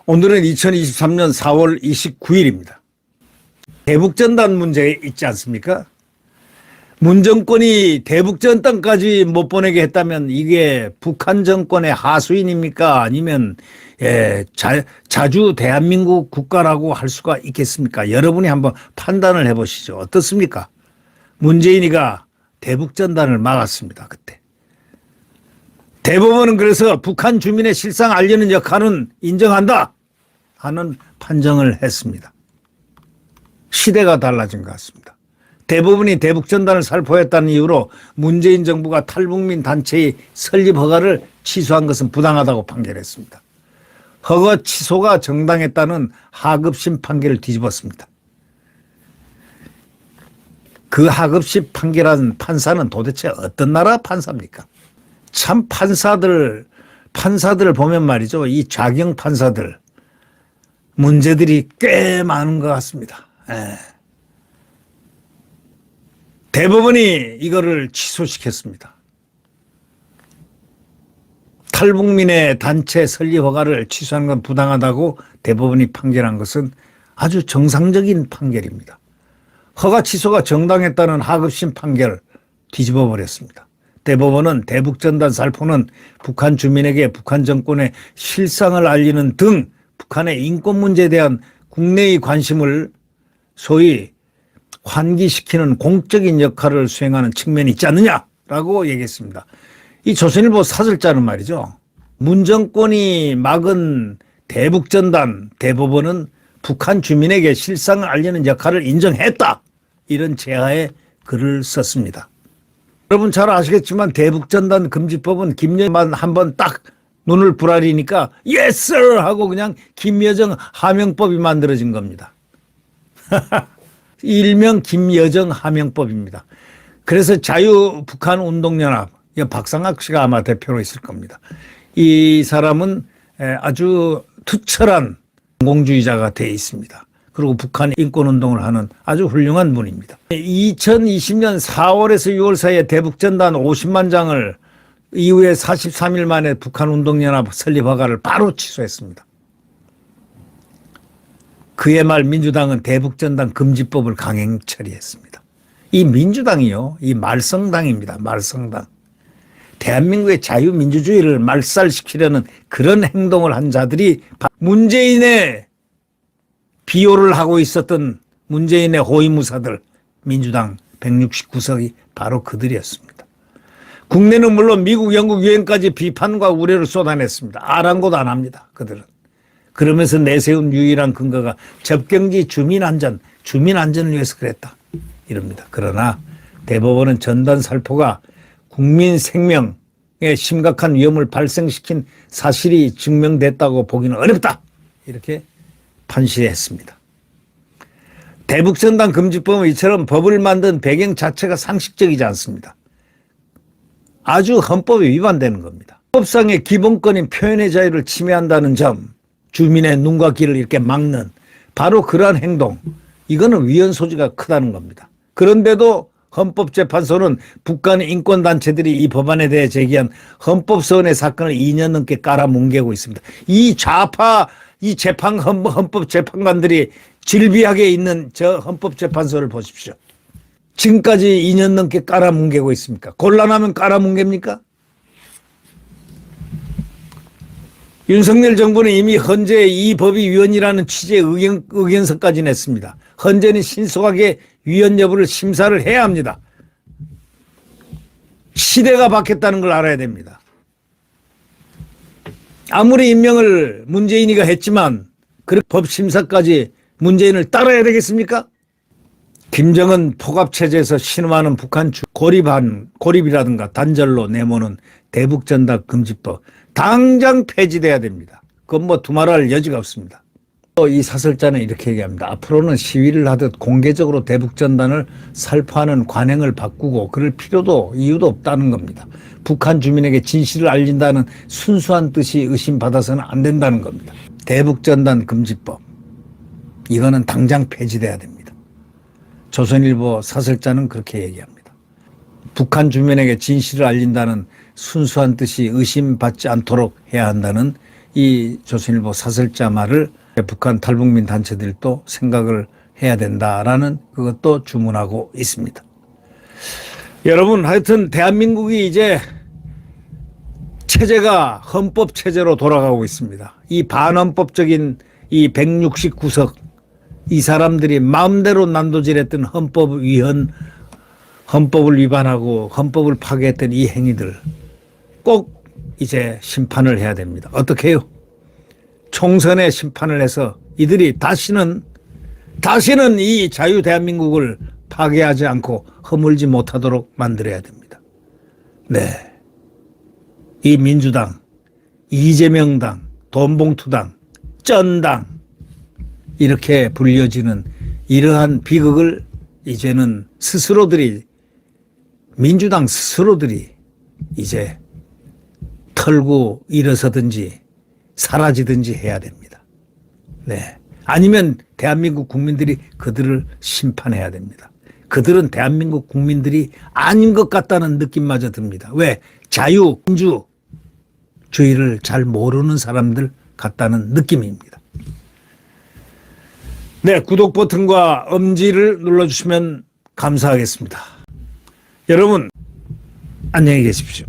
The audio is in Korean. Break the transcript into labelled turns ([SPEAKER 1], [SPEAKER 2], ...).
[SPEAKER 1] 오늘은 2023년 4월 29일입니다. 대북전단 문제 있지 않습니까? 문정권이 대북전단까지 못 보내게 했다면 이게 북한 정권의 하수인입니까? 아니면 자주 대한민국 국가라고 할 수가 있겠습니까? 여러분이 한번 판단을 해보시죠. 어떻습니까? 문재인이가 대북전단을 막았습니다. 그때. 대법원은 그래서 북한 주민의 실상 알리는 역할은 인정한다 하는 판정을 했습니다. 시대가 달라진 것 같습니다. 대법원이 대북전단을 살포했다는 이유로 문재인 정부가 탈북민 단체의 설립 허가를 취소한 것은 부당하다고 판결했습니다. 허가 취소가 정당했다는 하급심 판결을 뒤집었습니다. 그 하급심 판결한 판사는 도대체 어떤 나라 판사입니까? 참 판사들을 보면 말이죠. 이 좌경 판사들 문제들이 꽤 많은 것 같습니다. 대법원이 이거를 취소시켰습니다. 탈북민의 단체 설립 허가를 취소한 건 부당하다고 대법원이 판결한 것은 아주 정상적인 판결입니다. 허가 취소가 정당했다는 하급심 판결 뒤집어 버렸습니다. 대법원은 대북전단 살포는 북한 주민에게 북한 정권의 실상을 알리는 등 북한의 인권 문제에 대한 국내의 관심을 소위 환기시키는 공적인 역할을 수행하는 측면이 있지 않느냐라고 얘기했습니다. 이 조선일보 사설자는 말이죠. 문정권이 막은 대북전단 대법원은 북한 주민에게 실상을 알리는 역할을 인정했다. 이런 제하의 글을 썼습니다. 여러분 잘 아시겠지만 대북전단 금지법은 김여정만 한번 딱 눈을 부라리니까 yes sir 하고 그냥 김여정 하명법이 만들어진 겁니다. 일명 김여정 하명법입니다. 그래서 자유북한운동연합 박상학 씨가 아마 대표로 있을 겁니다. 이 사람은 아주 투철한 공공주의자가 되어 있습니다. 그리고 북한 인권운동을 하는 아주 훌륭한 분입니다. 2020년 4월에서 6월 사이에 대북전단 50만 장을 이후에 43일 만에 북한운동연합 설립 허가를 바로 취소했습니다. 그해 말 민주당은 대북전단 금지법을 강행 처리했습니다. 이 민주당이요, 이 말썽당입니다. 말썽당. 대한민국의 자유민주주의를 말살시키려는 그런 행동을 한 자들이 문재인의 비호를 하고 있었던 문재인의 호위무사들 민주당 169석이 바로 그들이었습니다. 국내는 물론 미국, 영국, 유엔까지 비판과 우려를 쏟아냈습니다. 아랑곳 안 합니다. 그들은. 그러면서 내세운 유일한 근거가 접경지 주민안전을 위해서 그랬다. 이럽니다. 그러나 대법원은 전단 살포가 국민 생명에 심각한 위험을 발생시킨 사실이 증명됐다고 보기는 어렵다. 이렇게 판시했습니다. 대북전단 금지법은 이처럼 법을 만든 배경 자체가 상식적이지 않습니다. 아주 헌법에 위반되는 겁니다. 법상의 기본권인 표현의 자유를 침해한다는 점, 주민의 눈과 귀를 이렇게 막는 바로 그러한 행동, 이거는 위헌 소지가 크다는 겁니다. 그런데도 헌법재판소는 북한 인권단체들이 이 법안에 대해 제기한 헌법소원의 사건을 2년 넘게 깔아뭉개고 있습니다. 이 좌파 이 헌법재판관들이 질비하게 있는 저 헌법재판소를 보십시오. 지금까지 2년 넘게 깔아뭉개고 있습니까? 곤란하면 깔아뭉갭니까? 윤석열 정부는 이미 헌재 이 법이 위헌이라는 취지의 의견서까지 냈습니다. 헌재는 신속하게 위헌 여부를 심사를 해야 합니다. 시대가 바뀌었다는 걸 알아야 됩니다. 아무리 임명을 문재인이가 했지만 그 법 심사까지 문재인을 따라야 되겠습니까? 김정은 포갑체제에서 신음하는 북한 고립이라든가 단절로 내모는 대북전단 금지법 당장 폐지돼야 됩니다. 그건 뭐 두말할 여지가 없습니다. 또 이 사설자는 이렇게 얘기합니다. 앞으로는 시위를 하듯 공개적으로 대북전단을 살포하는 관행을 바꾸고 그럴 필요도 이유도 없다는 겁니다. 북한 주민에게 진실을 알린다는 순수한 뜻이 의심받아서는 안 된다는 겁니다. 대북전단 금지법 이거는 당장 폐지돼야 됩니다. 조선일보 사설자는 그렇게 얘기합니다. 북한 주민에게 진실을 알린다는 순수한 뜻이 의심받지 않도록 해야 한다는 이 조선일보 사설자 말을 북한 탈북민 단체들도 생각을 해야 된다라는 그것도 주문하고 있습니다. 여러분, 하여튼 대한민국이 이제 체제가 헌법 체제로 돌아가고 있습니다. 이 반헌법적인 이 169석 이 사람들이 마음대로 난도질했던 헌법을 위반하고 헌법을 파괴했던 이 행위들 꼭 이제 심판을 해야 됩니다. 어떻게 해요? 총선에 심판을 해서 이들이 다시는 이 자유 대한민국을 파괴하지 않고 허물지 못하도록 만들어야 됩니다. 네. 이 민주당, 이재명당, 돈봉투당, 쩐당 이렇게 불려지는 이러한 비극을 이제는 민주당 스스로들이 이제 털고 일어서든지 사라지든지 해야 됩니다. 네. 아니면 대한민국 국민들이 그들을 심판해야 됩니다. 그들은 대한민국 국민들이 아닌 것 같다는 느낌마저 듭니다. 왜? 자유, 민주주의를 잘 모르는 사람들 같다는 느낌입니다. 네, 구독 버튼과 엄지를 눌러주시면 감사하겠습니다. 여러분, 안녕히 계십시오.